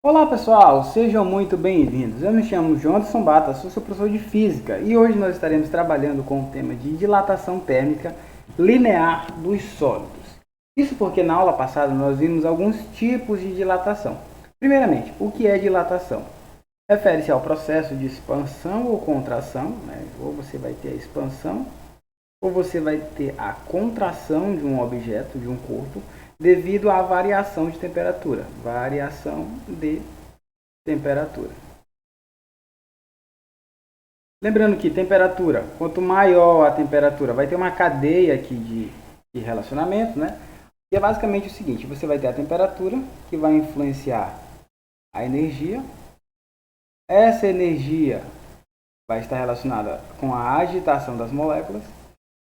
Olá pessoal, sejam muito bem-vindos. Eu me chamo João Anderson Bata, sou seu professor de Física e hoje nós estaremos trabalhando com o tema de dilatação térmica linear dos sólidos. Isso porque na aula passada nós vimos alguns tipos de dilatação. Primeiramente, o que é dilatação? Refere-se ao processo de expansão ou contração, ou você vai ter a expansão ou você vai ter a contração de um objeto, de um corpo, devido à variação de temperatura. Variação de temperatura. Lembrando que temperatura, quanto maior a temperatura, vai ter uma cadeia aqui de relacionamento, né? E é basicamente o seguinte, você vai ter a temperatura, que vai influenciar a energia. Essa energia vai estar relacionada com a agitação das moléculas.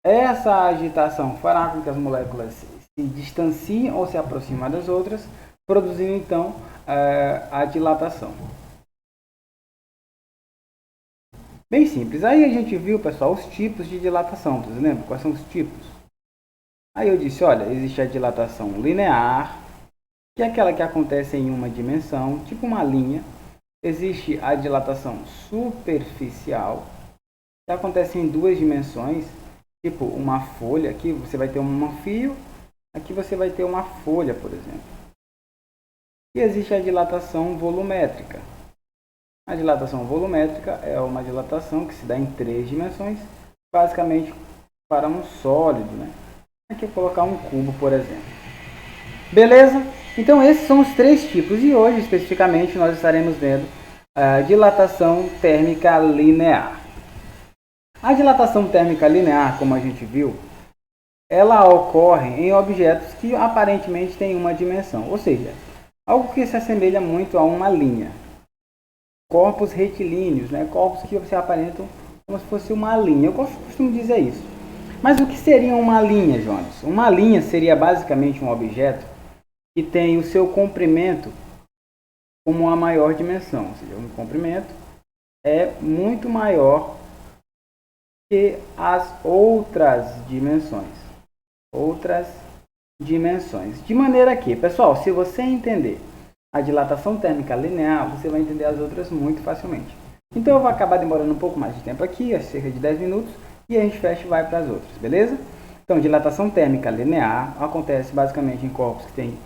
Essa agitação fará com que as moléculas se distanciem ou se aproximem das outras, produzindo então a dilatação. Bem simples. Aí a gente viu, pessoal, os tipos de dilatação. Vocês lembram quais são os tipos? Aí eu disse, olha, existe a dilatação linear, que é aquela que acontece em uma dimensão, tipo uma linha. Existe a dilatação superficial, que acontece em duas dimensões, tipo uma folha. Aqui você vai ter um fio, aqui você vai ter uma folha, por exemplo. E existe a dilatação volumétrica. A dilatação volumétrica é uma dilatação que se dá em três dimensões, basicamente para um sólido, né? Aqui eu vou colocar um cubo, por exemplo. Beleza? Então esses são os três tipos e hoje especificamente nós estaremos vendo a dilatação térmica linear. A dilatação térmica linear, como a gente viu, ela ocorre em objetos que aparentemente têm uma dimensão, ou seja, algo que se assemelha muito a uma linha. Corpos retilíneos, né? Corpos que se aparentam como se fosse uma linha. Eu costumo dizer isso. Mas o que seria uma linha, Jonas? Uma linha seria basicamente um objeto que tem o seu comprimento como a maior dimensão. Ou seja, um comprimento é muito maior que as outras dimensões. De maneira que, pessoal, se você entender a dilatação térmica linear, você vai entender as outras muito facilmente. Então eu vou acabar demorando um pouco mais de tempo aqui, cerca de 10 minutos, e a gente fecha e vai para as outras, beleza? Então, dilatação térmica linear acontece basicamente em corpos que têm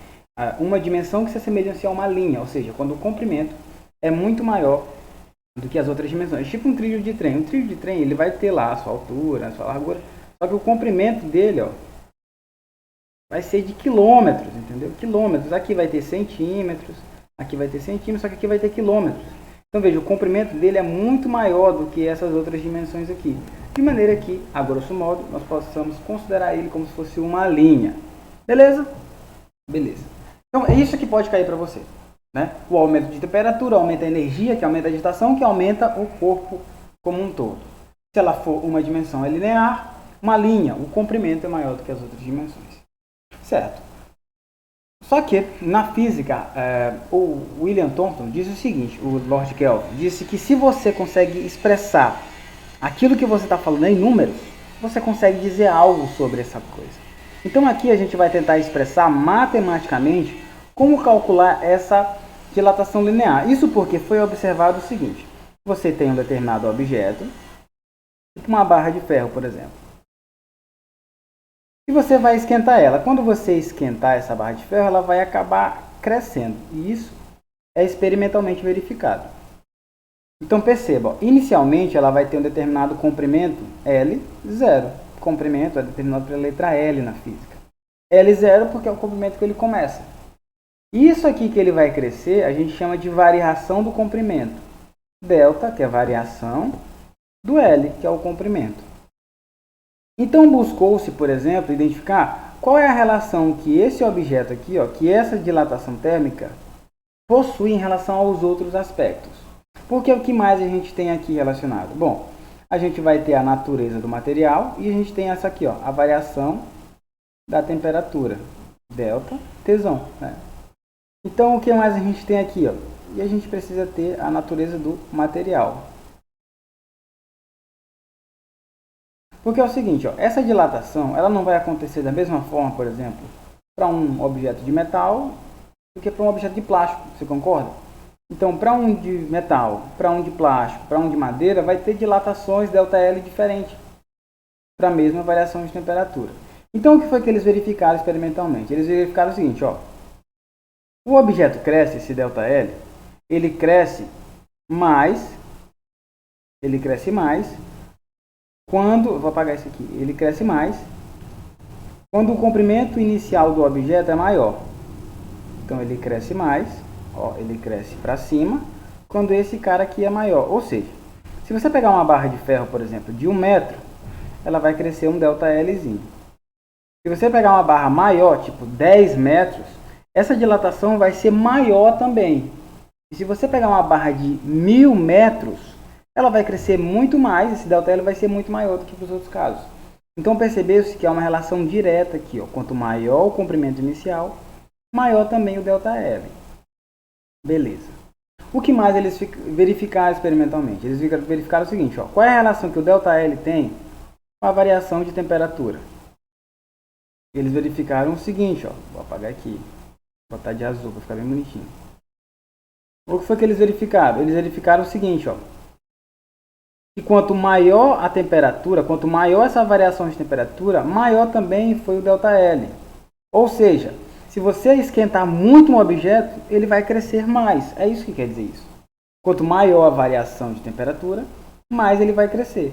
uma dimensão que se assemelha a uma linha, ou seja, quando o comprimento é muito maior do que as outras dimensões. Tipo um trilho de trem. Um trilho de trem ele vai ter lá a sua altura, a sua largura, só que o comprimento dele vai ser de quilômetros, entendeu? Quilômetros. Aqui vai ter centímetros, aqui vai ter centímetros, só que aqui vai ter quilômetros. Então veja, o comprimento dele é muito maior do que essas outras dimensões aqui. De maneira que, a grosso modo, nós possamos considerar ele como se fosse uma linha. Beleza? Beleza. Então é isso que pode cair para você. Né? O aumento de temperatura aumenta a energia, que aumenta a agitação, que aumenta o corpo como um todo. Se ela for uma dimensão é linear, uma linha, o comprimento é maior do que as outras dimensões. Certo. Só que, na física, o William Thornton disse o seguinte, o Lord Kelvin, disse que se você consegue expressar aquilo que você está falando em números, você consegue dizer algo sobre essa coisa. Então aqui a gente vai tentar expressar matematicamente como calcular essa dilatação linear. Isso porque foi observado o seguinte, você tem um determinado objeto, tipo uma barra de ferro, por exemplo. E você vai esquentar ela. Quando você esquentar essa barra de ferro, ela vai acabar crescendo. E isso é experimentalmente verificado. Então perceba, inicialmente ela vai ter um determinado comprimento L0. O comprimento é determinado pela letra L na física. L0 porque é o comprimento que ele começa. Isso aqui que ele vai crescer, a gente chama de variação do comprimento. Delta, que é a variação do L, que é o comprimento. Então buscou-se, por exemplo, identificar qual é a relação que esse objeto aqui, que essa dilatação térmica possui em relação aos outros aspectos. Porque o que mais a gente tem aqui relacionado? Bom, a gente vai ter a natureza do material e a gente tem essa aqui, a variação da temperatura, delta Tson. Né? Então o que mais a gente tem aqui? E a gente precisa ter a natureza do material. Porque é o seguinte, essa dilatação ela não vai acontecer da mesma forma, por exemplo, para um objeto de metal do que para um objeto de plástico. Você concorda? Então, para um de metal, para um de plástico, para um de madeira, vai ter dilatações ΔL diferentes para a mesma variação de temperatura. Então, o que foi que eles verificaram experimentalmente? Eles verificaram o seguinte, ó. O objeto cresce, esse ΔL, ele cresce mais quando, vou apagar isso aqui, ele cresce mais quando o comprimento inicial do objeto é maior. Então, ele cresce mais, ó, ele cresce para cima, quando esse cara aqui é maior. Ou seja, se você pegar uma barra de ferro, por exemplo, de 1 metro, ela vai crescer um ΔLzinho. Se você pegar uma barra maior, tipo 10 metros, essa dilatação vai ser maior também. E se você pegar uma barra de 1000 metros, ela vai crescer muito mais, esse ΔL vai ser muito maior do que para os outros casos. Então percebeu-se que há uma relação direta aqui, ó. Quanto maior o comprimento inicial, maior também o ΔL. Beleza. O que mais eles verificaram experimentalmente? Eles verificaram o seguinte, ó. Qual é a relação que o ΔL tem com a variação de temperatura? Eles verificaram o seguinte, ó. Vou apagar aqui. Vou botar de azul para ficar bem bonitinho. O que foi que eles verificaram? Eles verificaram o seguinte, ó. Que quanto maior a temperatura, quanto maior essa variação de temperatura, maior também foi o ΔL. Ou seja, se você esquentar muito um objeto, ele vai crescer mais. É isso que quer dizer isso. Quanto maior a variação de temperatura, mais ele vai crescer.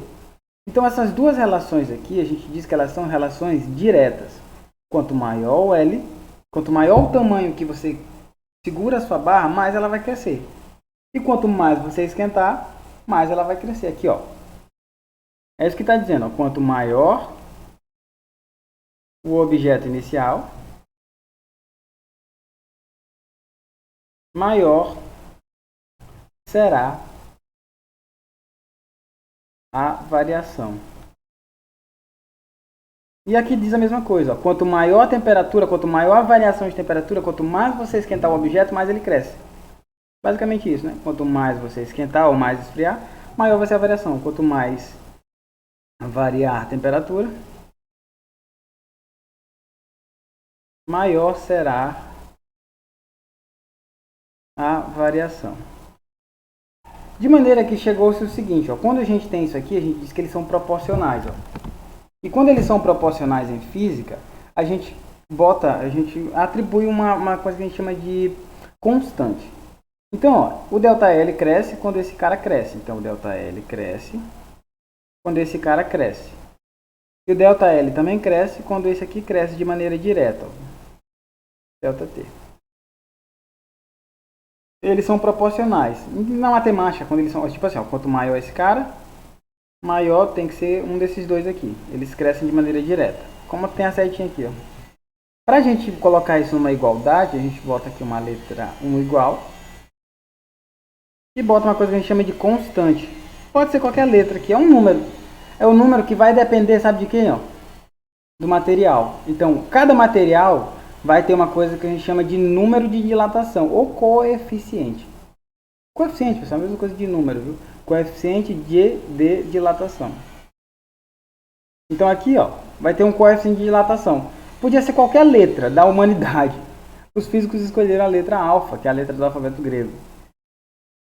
Então essas duas relações aqui, a gente diz que elas são relações diretas. Quanto maior o L, quanto maior o tamanho que você segura a sua barra, mais ela vai crescer. E quanto mais você esquentar, mais ela vai crescer. Aqui, ó. É isso que está dizendo, ó. Quanto maior o objeto inicial, maior será a variação. E aqui diz a mesma coisa, ó. Quanto maior a temperatura, quanto maior a variação de temperatura, quanto mais você esquentar o objeto, mais ele cresce. Basicamente isso, né? Quanto mais você esquentar ou mais esfriar, maior vai ser a variação. Quanto mais variar a temperatura, maior será a variação. De maneira que chegou-se o seguinte, ó, quando a gente tem isso aqui, a gente diz que eles são proporcionais. Ó. E quando eles são proporcionais em física, a gente atribui uma coisa que a gente chama de constante. Então, ó, o ΔL cresce quando esse cara cresce. Então, o ΔL cresce quando esse cara cresce. E o ΔL também cresce quando esse aqui cresce de maneira direta. Ó. ΔT. Eles são proporcionais. Na matemática, quando eles são, tipo assim, ó, quanto maior esse cara, maior tem que ser um desses dois aqui. Eles crescem de maneira direta. Como tem a setinha aqui, ó. Para a gente colocar isso numa igualdade, a gente bota aqui uma letra 1 igual. E bota uma coisa que a gente chama de constante. Pode ser qualquer letra aqui, é um número. É o número que vai depender, sabe de quem? Ó? Do material. Então, cada material vai ter uma coisa que a gente chama de número de dilatação, ou coeficiente. Coeficiente, pessoal, é a mesma coisa de número, viu? Coeficiente de dilatação. Então aqui, ó, vai ter um coeficiente de dilatação. Podia ser qualquer letra da humanidade. Os físicos escolheram a letra alfa, que é a letra do alfabeto grego.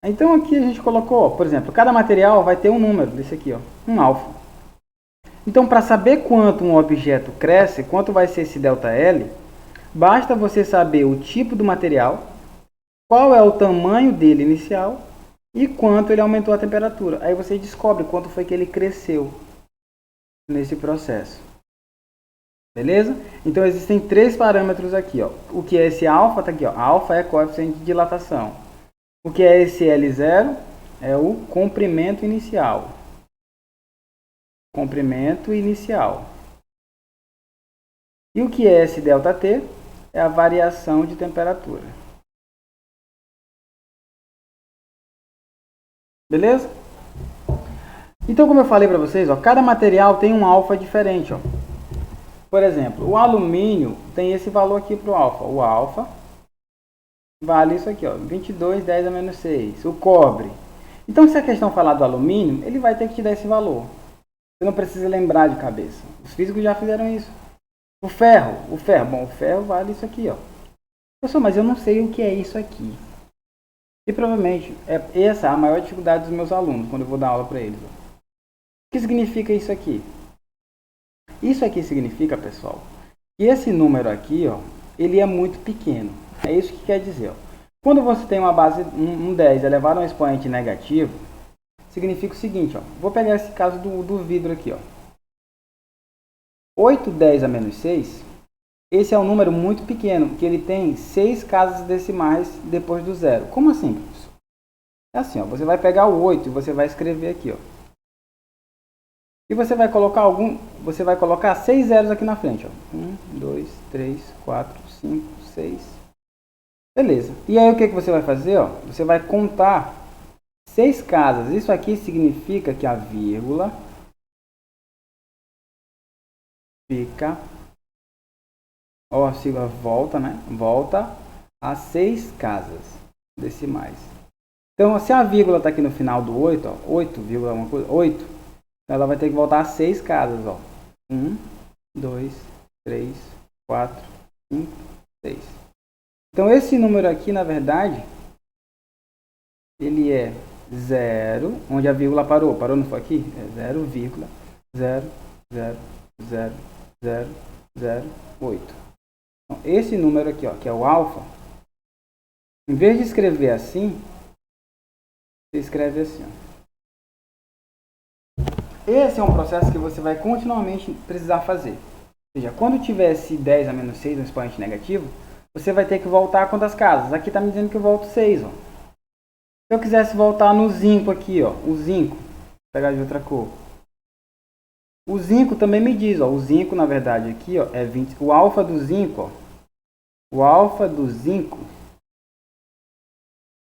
Então aqui a gente colocou, ó, por exemplo, cada material vai ter um número desse aqui, ó, um alfa. Então para saber quanto um objeto cresce, quanto vai ser esse ΔL, basta você saber o tipo do material, qual é o tamanho dele inicial e quanto ele aumentou a temperatura. Aí você descobre quanto foi que ele cresceu nesse processo. Beleza? Então existem três parâmetros aqui, ó. O que é esse alfa? Está aqui, ó. Alfa é coeficiente de dilatação. O que é esse L0? É o comprimento inicial. Comprimento inicial. E o que é esse ΔT? É a variação de temperatura. Beleza? Então, como eu falei para vocês, ó, cada material tem um alfa diferente. Ó. Por exemplo, o alumínio tem esse valor aqui para o alfa. O alfa vale isso aqui, ó, 22, 10 a menos 6. O cobre. Então, se a questão falar do alumínio, ele vai ter que te dar esse valor. Você não precisa lembrar de cabeça. Os físicos já fizeram isso. O ferro. Bom, o ferro vale isso aqui, ó. Pessoal, mas eu não sei o que é isso aqui. E provavelmente essa é a maior dificuldade dos meus alunos quando eu vou dar aula para eles. O que significa isso aqui? Isso aqui significa, pessoal, que esse número aqui, ó, ele é muito pequeno. É isso que quer dizer. Ó. Quando você tem uma base, um 10 elevado a um expoente negativo, significa o seguinte, ó. Vou pegar esse caso do vidro aqui, ó. 8, 10 a menos 6, esse é um número muito pequeno, que ele tem 6 casas decimais depois do zero. Como assim, professor? É assim, ó, você vai pegar o 8 e você vai escrever aqui, ó. E você vai colocar 6 zeros aqui na frente, ó. 1, 2, 3, 4, 5, 6. Beleza. E aí o que você vai fazer, ó? Você vai contar 6 casas. Isso aqui significa que a vírgula fica, ó, a sigla volta, né? Volta a 6 casas decimais. Então, se a vírgula está aqui no final do 8, ó, 8, alguma coisa, 8, ela vai ter que voltar a 6 casas, ó. 1, 2, 3, 4, 5, 6. Então, esse número aqui, na verdade, ele é 0, onde a vírgula parou. Parou, não foi aqui? É 0,0000008. Então, esse número aqui, ó, que é o alfa, em vez de escrever assim, você escreve assim, ó. Esse é um processo que você vai continuamente precisar fazer. Ou seja, quando tiver esse 10 a menos 6 no expoente negativo, você vai ter que voltar quantas casas? Aqui está me dizendo que eu volto 6. Ó. Se eu quisesse voltar no zinco aqui, ó, o zinco, vou pegar de outra cor. O zinco também me diz, ó, o zinco na verdade aqui, ó, é 20. O alfa do zinco, ó, o alfa do zinco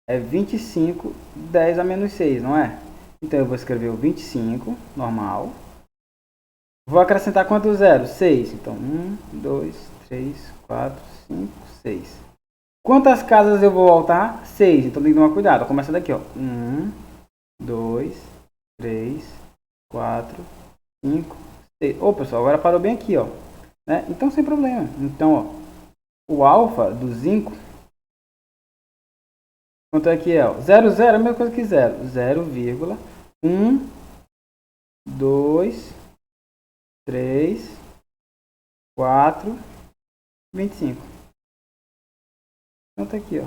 é 25, 10 a menos 6, não é? Então eu vou escrever o 25, normal. Vou acrescentar quantos zeros? 6. Então 1, 2, 3, 4, 5, 6. Quantas casas eu vou voltar? 6. Então tem que tomar cuidado. Começa daqui, ó. 1, 2, 3, 4, 5, 6. Ô, pessoal, agora parou bem aqui, ó. Né? Então sem problema. Então, ó, o alfa do zinco, quanto é que é? 0, 0 é a mesma coisa que 0. 0,1, 2, 3, 4, 25. Então tá aqui, ó.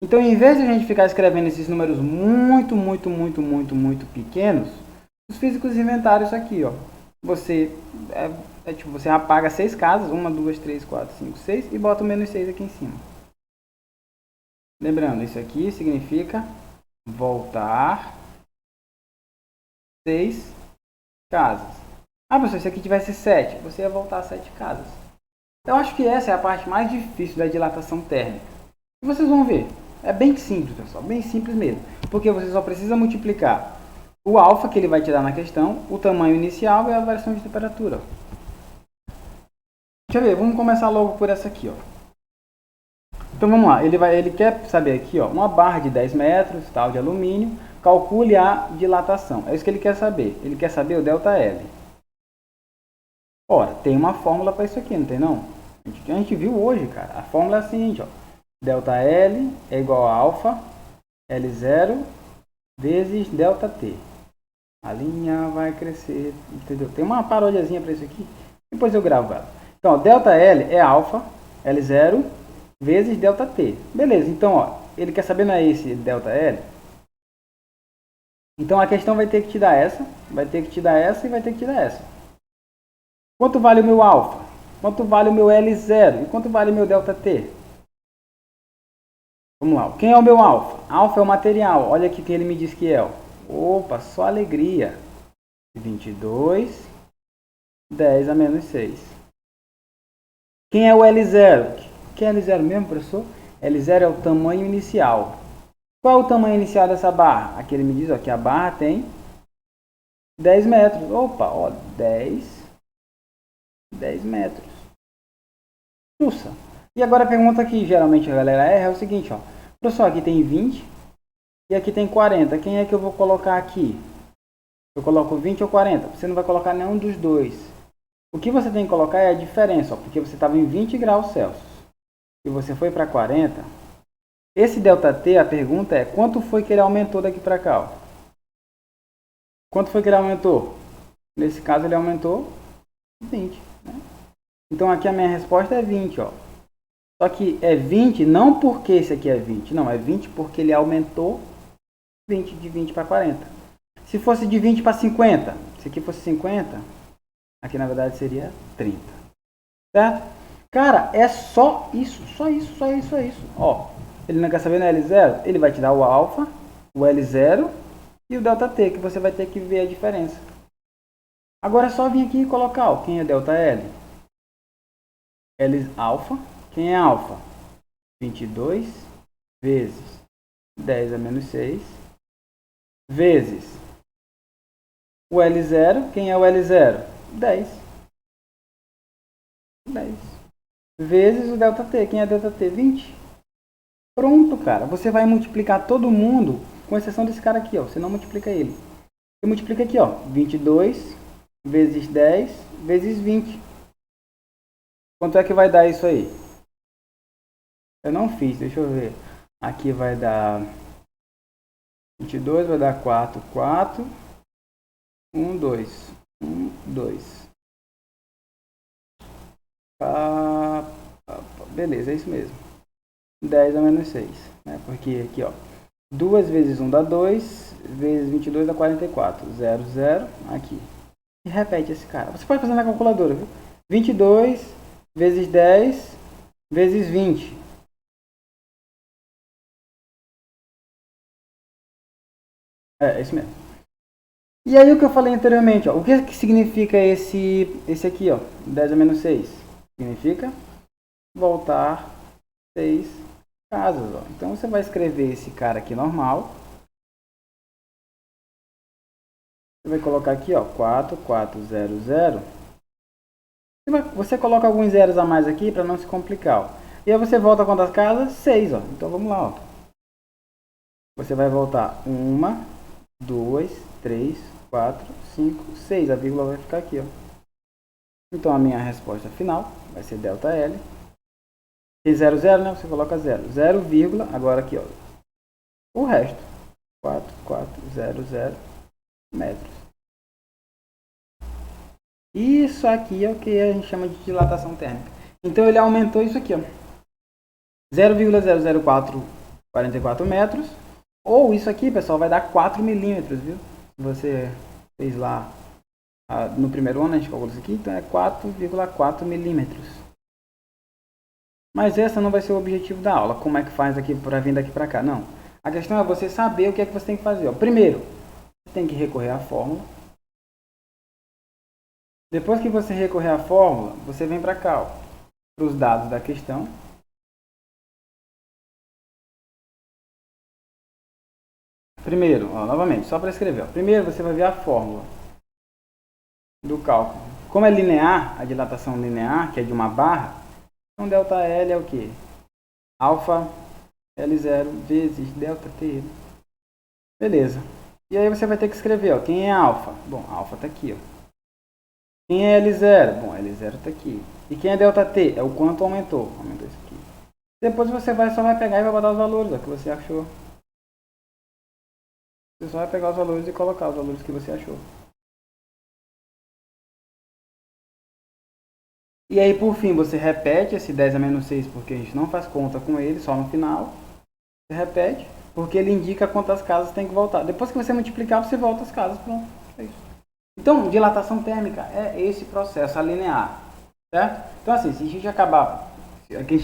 Então, em vez de a gente ficar escrevendo esses números muito pequenos, os físicos inventaram isso aqui, ó. Você tipo, você apaga 6 casas, 1, 2, 3, 4, 5, 6 e bota o menos 6 aqui em cima. Lembrando, isso aqui significa voltar 6 casas. Ah, professor, se aqui tivesse 7, você ia voltar 7 casas. Eu acho que essa é a parte mais difícil da dilatação térmica. E vocês vão ver. É bem simples, pessoal. Bem simples mesmo. Porque você só precisa multiplicar o alfa que ele vai te dar na questão, o tamanho inicial e a variação de temperatura. Deixa eu ver. Vamos começar logo por essa aqui, ó. Então vamos lá. Ele quer saber aqui, ó, uma barra de 10 metros, tal, de alumínio. Calcule a dilatação. É isso que ele quer saber. Ele quer saber o ΔL. Ora, tem uma fórmula para isso aqui, não tem não? A gente viu hoje, cara. A fórmula é a seguinte, ó. ΔL é igual a alfa L0 vezes ΔT. A linha vai crescer, entendeu? Tem uma parodiazinha para isso aqui. Depois eu gravo ela. Então, ó, ΔL é alfa L0 vezes ΔT. Beleza, então, ó, ele quer saber, não é esse ΔL? Então, a questão vai ter que te dar essa, vai ter que te dar essa e vai ter que te dar essa. Quanto vale o meu alfa? Quanto vale o meu L0? E quanto vale o meu ΔT? Vamos lá. Quem é o meu alfa? Alfa é o material. Olha aqui que ele me diz que é. Opa, só alegria. 22, 10 a menos 6. Quem é o L0? Quem é L0 mesmo, professor? L0 é o tamanho inicial. Qual é o tamanho inicial dessa barra? Aqui ele me diz ó, que a barra tem 10 metros. Opa, ó, 10 metros. Nossa. E agora a pergunta que geralmente a galera erra é o seguinte, ó. Professor, aqui tem 20 e aqui tem 40. Quem é que eu vou colocar aqui? Eu coloco 20 ou 40? Você não vai colocar nenhum dos dois. O que você tem que colocar é a diferença, ó, porque você estava em 20 graus Celsius e você foi para 40. Esse ΔT, a pergunta é, quanto foi que ele aumentou daqui para cá? Ó? Quanto foi que ele aumentou? Nesse caso, ele aumentou 20. Né? Então, aqui a minha resposta é 20. Ó. Só que é 20 não porque esse aqui é 20. Não, é 20 porque ele aumentou 20, de 20 para 40. Se fosse de 20 para 50, se aqui fosse 50, aqui na verdade seria 30. Certo? Cara, é só isso, só isso, só isso, só isso. Ó, ele não quer saber no L0? Ele vai te dar o alfa, o L0 e o ΔT, que você vai ter que ver a diferença. Agora é só vir aqui e colocar, ó, quem é ΔL? L alfa. Quem é alfa? 22 vezes 10 a menos 6 vezes o L0. Quem é o L0? 10. 10. Vezes o ΔT. Quem é ΔT? 20. Pronto, cara. Você vai multiplicar todo mundo, com exceção desse cara aqui, ó. Você não multiplica ele. Você multiplica aqui, ó. 22 vezes 10 vezes 20. Quanto é que vai dar isso aí? Eu não fiz, deixa eu ver. Aqui vai dar 22, vai dar 4, 4. 1, 2. 1, 2. Beleza, é isso mesmo. 10 a menos 6. Né? Porque aqui, ó. 2 vezes 1 dá 2. Vezes 22 dá 44. 0, 0. Aqui. E repete esse cara. Você pode fazer na calculadora, viu? 22 vezes 10 vezes 20. É isso mesmo. E aí o que eu falei anteriormente, ó, o que significa esse aqui, ó, 10 a menos 6? Significa voltar 6 casas, ó. Então você vai escrever esse cara aqui normal. Você vai colocar aqui, ó, 4, 4, 0, 0. Você coloca alguns zeros a mais aqui para não se complicar, ó. E aí você volta quantas casas? 6, ó. Então vamos lá, ó. Você vai voltar 1, 2, 3, 4, 5, 6. A vírgula vai ficar aqui, ó. Então a minha resposta final vai ser ΔL. Tem 0, 0, né? Você coloca 0. 0, vírgula, agora aqui, ó. O resto. 4, 4, 0, 0 metros. Isso aqui é o que a gente chama de dilatação térmica. Então ele aumentou isso aqui, ó. 0,00444 metros. Ou isso aqui, pessoal, vai dar 4 milímetros, viu? Você fez lá no primeiro ano, a gente calculou isso aqui, então é 4,4 milímetros. Mas esse não vai ser o objetivo da aula, como é que faz aqui para vir daqui para cá, não. A questão é você saber o que é que você tem que fazer. Ó. Primeiro, você tem que recorrer à fórmula. Depois que você recorrer à fórmula, você vem para cá, para os dados da questão. Primeiro, ó, novamente, só para escrever. Ó. Primeiro você vai ver a fórmula do cálculo. Como é linear, a dilatação linear, que é de uma barra, então ΔL é o quê? Alfa L0 vezes ΔT. Beleza. E aí você vai ter que escrever, ó, quem é alfa? Bom, alfa está aqui, ó. Quem é L0? Bom, L0 está aqui. E quem é ΔT? É o quanto aumentou. Aumentou isso aqui. Depois você só vai pegar e vai botar os valores, ó, que você achou. Você só vai pegar os valores e colocar os valores que você achou. E aí, por fim, você repete esse 10 a menos 6, porque a gente não faz conta com ele, só no final. Você repete, porque ele indica quantas casas tem que voltar. Depois que você multiplicar, você volta as casas, pronto. É isso. Então, dilatação térmica é esse processo linear, certo? Então, assim, se a gente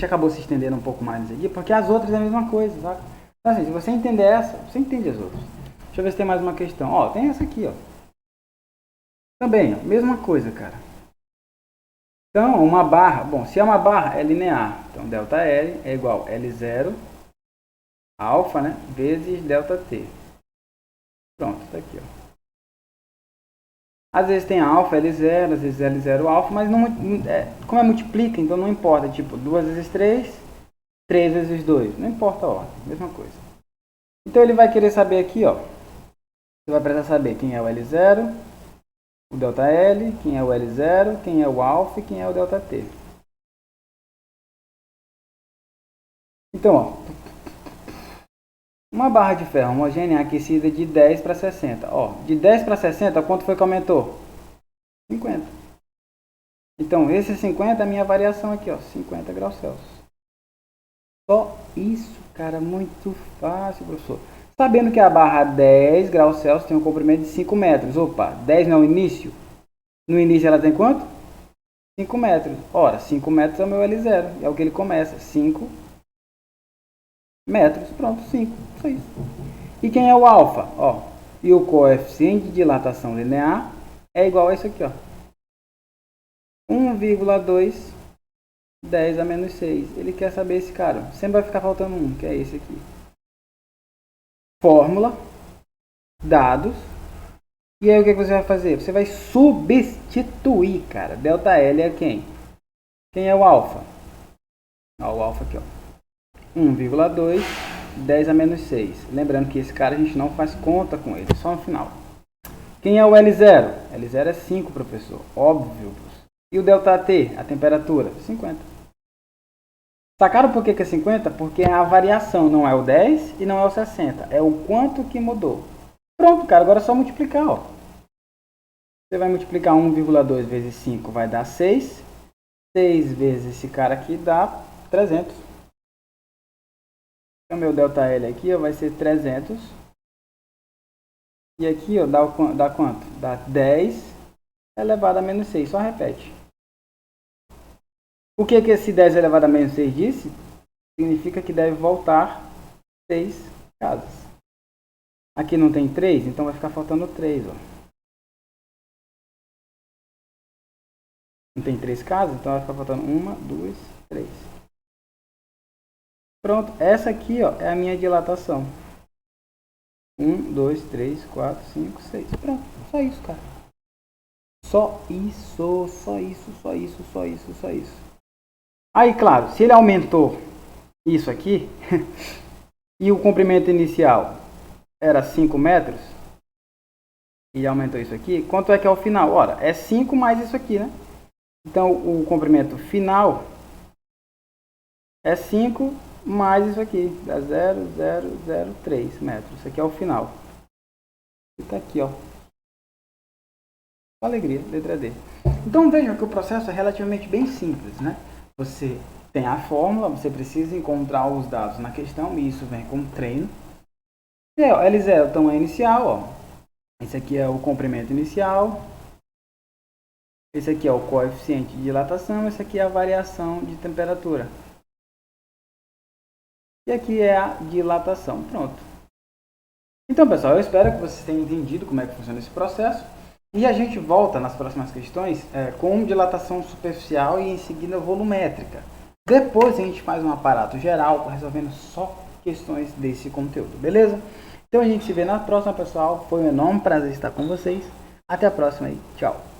acabou se estendendo um pouco mais aqui, porque as outras é a mesma coisa, sabe? Então, assim, se você entender essa, você entende as outras. Deixa eu ver se tem mais uma questão. Ó, tem essa aqui, ó. Também, ó, mesma coisa, cara. Então, uma barra, bom, se é uma barra, é linear. Então, ΔL é igual a L0, alfa, né, vezes ΔT. Pronto, tá aqui, ó. Às vezes tem alfa, L0, às vezes L0 alfa, mas não, como é multiplica, então não importa. Tipo, 2 vezes 3, 3 vezes 2. Não importa a ordem, mesma coisa. Então ele vai querer saber aqui, ó. Você vai precisar saber quem é o L0, o ΔL, quem é o L0, quem é o alfa e quem é o ΔT. Então, ó, Uma barra de ferro homogênea aquecida de 10 para 60. Ó, de 10 para 60, quanto foi que aumentou? 50. Então, esse 50 é a minha variação aqui, ó, 50 graus Celsius. Só isso, cara, muito fácil, professor. Sabendo que a barra 10 graus Celsius tem um comprimento de 5 metros. Opa, 10 não é o início? No início ela tem quanto? 5 metros. Ora, 5 metros é o meu L0. É o que ele começa. 5 metros. Pronto, 5. Só isso. E quem é o alfa? Ó, e o coeficiente de dilatação linear é igual a isso aqui, ó. 1,2 10 a menos 6. Ele quer saber esse cara. Sempre vai ficar faltando um, que é esse aqui. Fórmula, dados. E aí o que você vai fazer? Você vai substituir, cara. Delta L é quem? Quem é o alfa? Ó, o alfa aqui, ó. 1,2 10 a menos 6. Lembrando que esse cara a gente não faz conta com ele, só no final. Quem é o L0? L0 é 5, professor. Óbvio. E o delta T, a temperatura? 50. Sacaram por que é 50? Porque é a variação, não é o 10 e não é o 60. É o quanto que mudou. Pronto, cara, agora é só multiplicar, ó. Você vai multiplicar 1,2 vezes 5, vai dar 6. 6 vezes esse cara aqui dá 300. O meu delta L aqui, ó, vai ser 300. E aqui, ó, dá quanto? Dá 10 elevado a menos 6. Só repete. O que esse 10 elevado a menos 6 disse? Significa que deve voltar 6 casas. Aqui não tem 3, então vai ficar faltando 3. Ó. Não tem 3 casas, então vai ficar faltando 1, 2, 3. Pronto, essa aqui, ó, é a minha dilatação. 1, 2, 3, 4, 5, 6. Pronto, só isso, cara. Só isso, só isso, só isso, só isso, só isso. Aí, claro, se ele aumentou isso aqui, e o comprimento inicial era 5 metros, e aumentou isso aqui, quanto é que é o final? Ora, é 5 mais isso aqui, né? Então, o comprimento final é 5 mais isso aqui, dá 0,003 metros. Isso aqui é o final. E tá aqui, ó. Alegria, letra D. Então, vejam que o processo é relativamente bem simples, né? Você tem a fórmula, você precisa encontrar os dados na questão, e isso vem com treino. E aí, ó, L0, então é inicial, ó. Esse aqui é o comprimento inicial. Esse aqui é o coeficiente de dilatação, esse aqui é a variação de temperatura. E aqui é a dilatação. Pronto. Então, pessoal, eu espero que vocês tenham entendido como é que funciona esse processo. E a gente volta nas próximas questões com dilatação superficial e em seguida volumétrica. Depois a gente faz um aparato geral resolvendo só questões desse conteúdo, beleza? Então a gente se vê na próxima, pessoal. Foi um enorme prazer estar com vocês. Até a próxima aí. Tchau.